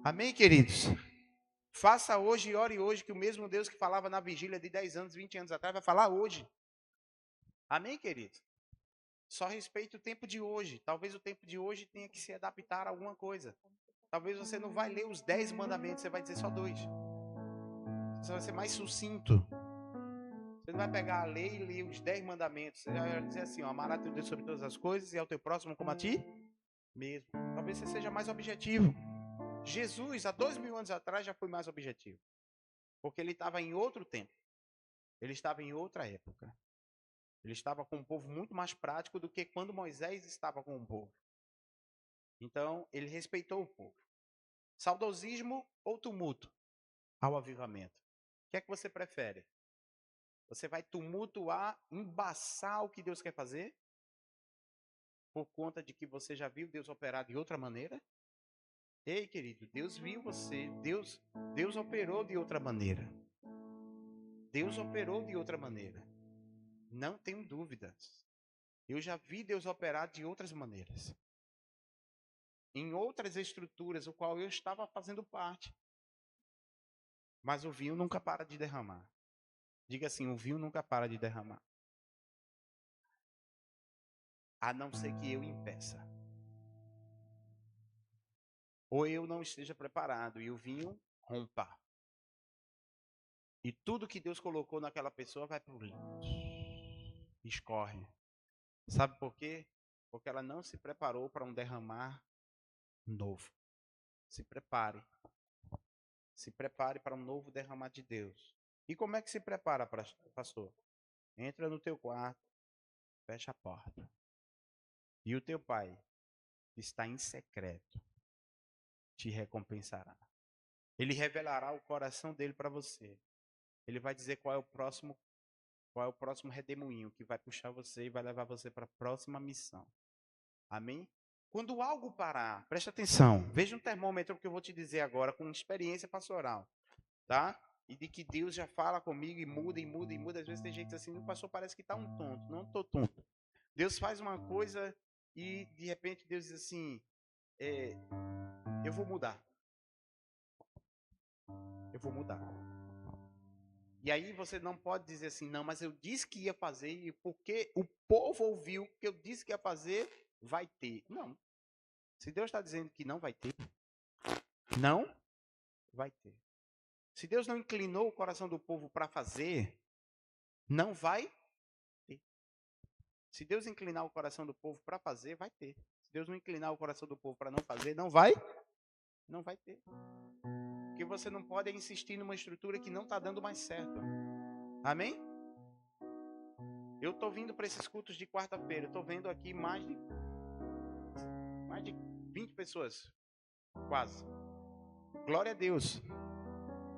Amém, queridos? Faça hoje e ore hoje, que o mesmo Deus que falava na vigília de 10 anos, 20 anos atrás, vai falar hoje. Amém, queridos? Só respeite o tempo de hoje. Talvez o tempo de hoje tenha que se adaptar a alguma coisa. Talvez você não vai ler os 10 mandamentos, você vai dizer só 2. Você vai ser mais sucinto. Você não vai pegar a lei e ler os 10 mandamentos. Você vai dizer assim, ó, amarás teu Deus sobre todas as coisas e ao teu próximo como a ti mesmo. Talvez você seja mais objetivo. Jesus, há 2000 anos atrás, já foi mais objetivo. Porque ele estava em outro tempo. Ele estava em outra época. Ele estava com um povo muito mais prático do que quando Moisés estava com o povo. Então, ele respeitou o povo. Saudosismo ou tumulto ao avivamento? O que é que você prefere? Você vai tumultuar, embaçar o que Deus quer fazer? Por conta de que você já viu Deus operar de outra maneira? Ei, querido, Deus viu você. Deus operou de outra maneira. Deus operou de outra maneira. Não tenho dúvidas. Eu já vi Deus operar de outras maneiras. Em outras estruturas, o qual eu estava fazendo parte. Mas o vinho nunca para de derramar. Diga assim, o vinho nunca para de derramar. A não ser que eu impeça. Ou eu não esteja preparado e o vinho rompa. E tudo que Deus colocou naquela pessoa vai pro escorre. Sabe por quê? Porque ela não se preparou para um derramar novo. Se prepare. Se prepare para um novo derramar de Deus. E como é que se prepara, pastor? Entra no teu quarto, fecha a porta. E o teu pai, que está em secreto, te recompensará. Ele revelará o coração dele para você. Ele vai dizer qual é o próximo redemoinho que vai puxar você e vai levar você para a próxima missão. Amém? Quando algo parar, preste atenção. Veja um termômetro que eu vou te dizer agora com experiência pastoral, tá? E de que Deus já fala comigo e muda e muda e muda. Às vezes tem gente assim, o pastor parece que está um tonto. Não estou tonto. Deus faz uma coisa e de repente Deus diz assim, eu vou mudar. Eu vou mudar. E aí você não pode dizer assim, não, mas eu disse que ia fazer e porque o povo ouviu que eu disse que ia fazer, vai ter. Não. Se Deus está dizendo que não vai ter, não vai ter. Se Deus não inclinou o coração do povo para fazer, não vai ter. Se Deus inclinar o coração do povo para fazer, vai ter. Se Deus não inclinar o coração do povo para não fazer, não vai ter. Porque você não pode insistir numa estrutura que não está dando mais certo. Amém? Eu estou vindo para esses cultos de quarta-feira. Eu estou vendo aqui mais de 20 pessoas. Quase. Glória a Deus.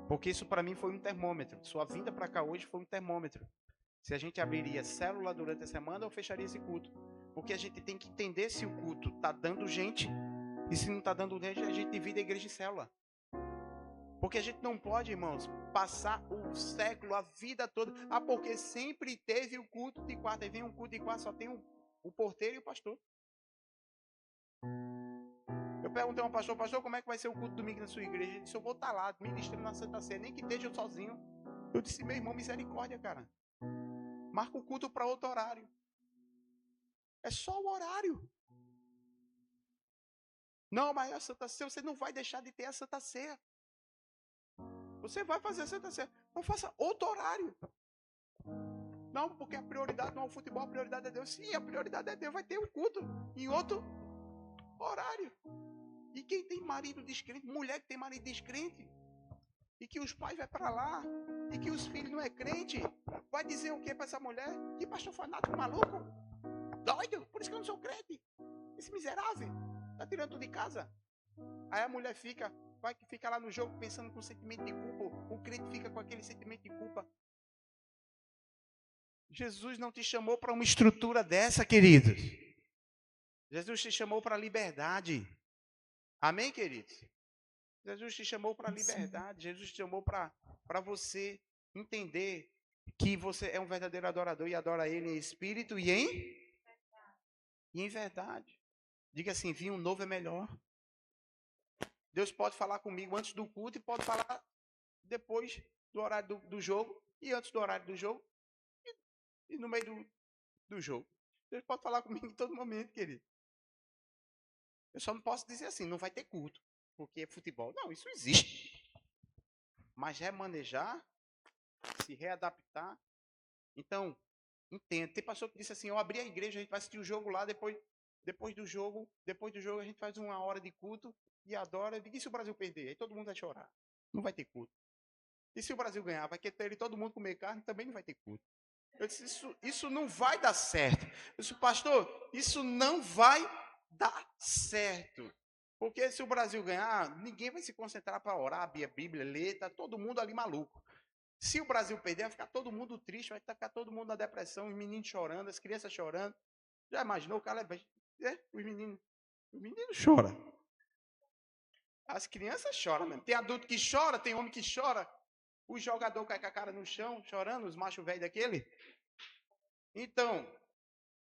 Porque isso para mim foi um termômetro. Sua vinda para cá hoje foi um termômetro. Se a gente abriria célula durante a semana ou fecharia esse culto. Porque a gente tem que entender se o culto está dando gente. E se não está dando gente, a gente divide a igreja em célula. Porque a gente não pode, irmãos, passar o século, a vida toda. Ah, porque sempre teve o culto de quarta. E vem um culto de quarta, só tem o porteiro e o pastor. Eu perguntei ao pastor, como é que vai ser o culto domingo na sua igreja? Ele disse, eu vou estar lá, ministrando na Santa Ceia, nem que esteja eu sozinho. Eu disse, meu irmão, misericórdia, cara. Marca o culto para outro horário. É só o horário. Não, mas a Santa Ceia, você não vai deixar de ter a Santa Ceia. Você vai fazer a Santa Ceia. Então faça outro horário. Não, porque a prioridade não é o futebol, a prioridade é Deus. Sim, a prioridade é Deus. Vai ter um culto em outro horário. E quem tem marido descrente, mulher que tem marido descrente, e que os pais vão para lá, e que os filhos não é crente, vai dizer o que para essa mulher? Que pastor fanático maluco? Doido? Por isso que eu não sou crente. Esse miserável tá tirando tudo de casa. Aí a mulher fica lá no jogo pensando com sentimento de culpa. O crente fica com aquele sentimento de culpa. Jesus não te chamou para uma estrutura dessa, queridos. Jesus te chamou para a liberdade. Amém, queridos? Jesus te chamou para a liberdade. Jesus te chamou para você entender que você é um verdadeiro adorador e adora Ele em espírito e em verdade. Diga assim, vinho novo é melhor. Deus pode falar comigo antes do culto e pode falar depois do horário do jogo e antes do horário do jogo e no meio do jogo. Deus pode falar comigo em todo momento, querido. Eu só não posso dizer assim, não vai ter culto, porque é futebol. Não, isso existe. Mas remanejar, se readaptar. Então, entenda. Tem pastor que disse assim, eu abri a igreja, a gente vai assistir o jogo lá, depois do jogo a gente faz uma hora de culto e adora. Eu digo, e se o Brasil perder? Aí todo mundo vai chorar. Não vai ter culto. E se o Brasil ganhar, vai ter todo mundo comer carne, também não vai ter culto. Eu disse, isso não vai dar certo. Eu disse, pastor, isso não vai dar certo. Porque se o Brasil ganhar, ninguém vai se concentrar para orar, abrir a Bíblia, ler, tá todo mundo ali maluco. Se o Brasil perder, vai ficar todo mundo triste, vai ficar todo mundo na depressão, os meninos chorando, as crianças chorando. Já imaginou o cara? Os meninos choram. As crianças choram mesmo. Tem adulto que chora, tem homem que chora. O jogador cai com a cara no chão, chorando, os machos velhos daquele. Então,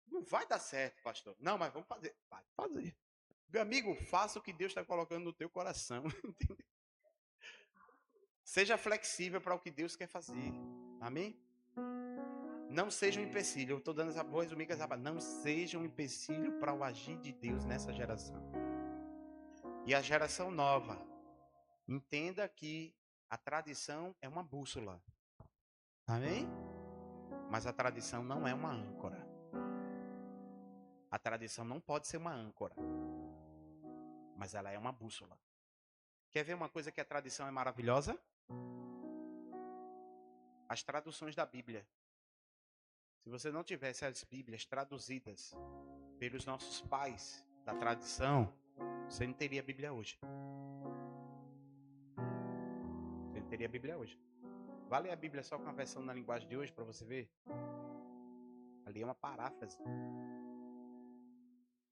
não vai dar certo, pastor. Não, mas vamos fazer. Vai fazer. Meu amigo, faça o que Deus está colocando no teu coração. Seja flexível para o que Deus quer fazer. Amém? Não seja um empecilho. Eu estou dando essa voz, o Micas, não seja um empecilho para o agir de Deus nessa geração. E a geração nova, entenda que a tradição é uma bússola. Amém? Mas a tradição não é uma âncora. A tradição não pode ser uma âncora. Mas ela é uma bússola. Quer ver uma coisa que a tradição é maravilhosa? As traduções da Bíblia. Se você não tivesse as Bíblias traduzidas pelos nossos pais da tradição, você não teria Bíblia hoje. Você não teria Bíblia hoje. Vai ler a Bíblia só com a versão na linguagem de hoje para você ver. Ali é uma paráfrase.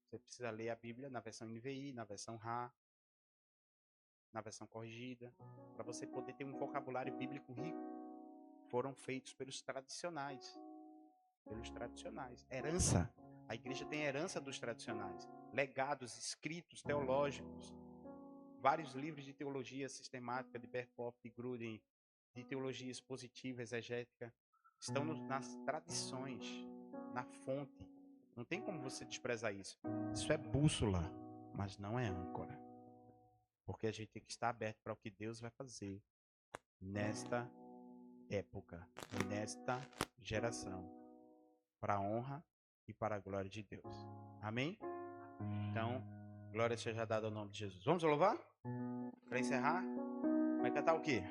Você precisa ler a Bíblia na versão NVI, na versão RA, na versão corrigida, para você poder ter um vocabulário bíblico rico. Foram feitos pelos tradicionais. Herança. A igreja tem herança dos tradicionais. Legados, escritos, teológicos. Vários livros de teologia sistemática, de Berkhoff, de Gruden, de teologia expositiva, exegética, estão nas tradições, na fonte. Não tem como você desprezar isso. Isso é bússola, mas não é âncora. Porque a gente tem que estar aberto para o que Deus vai fazer nesta época, nesta geração, para a honra e para a glória de Deus. Amém? Então, glória seja dada ao nome de Jesus. Vamos louvar? Para encerrar, vai cantar o quê?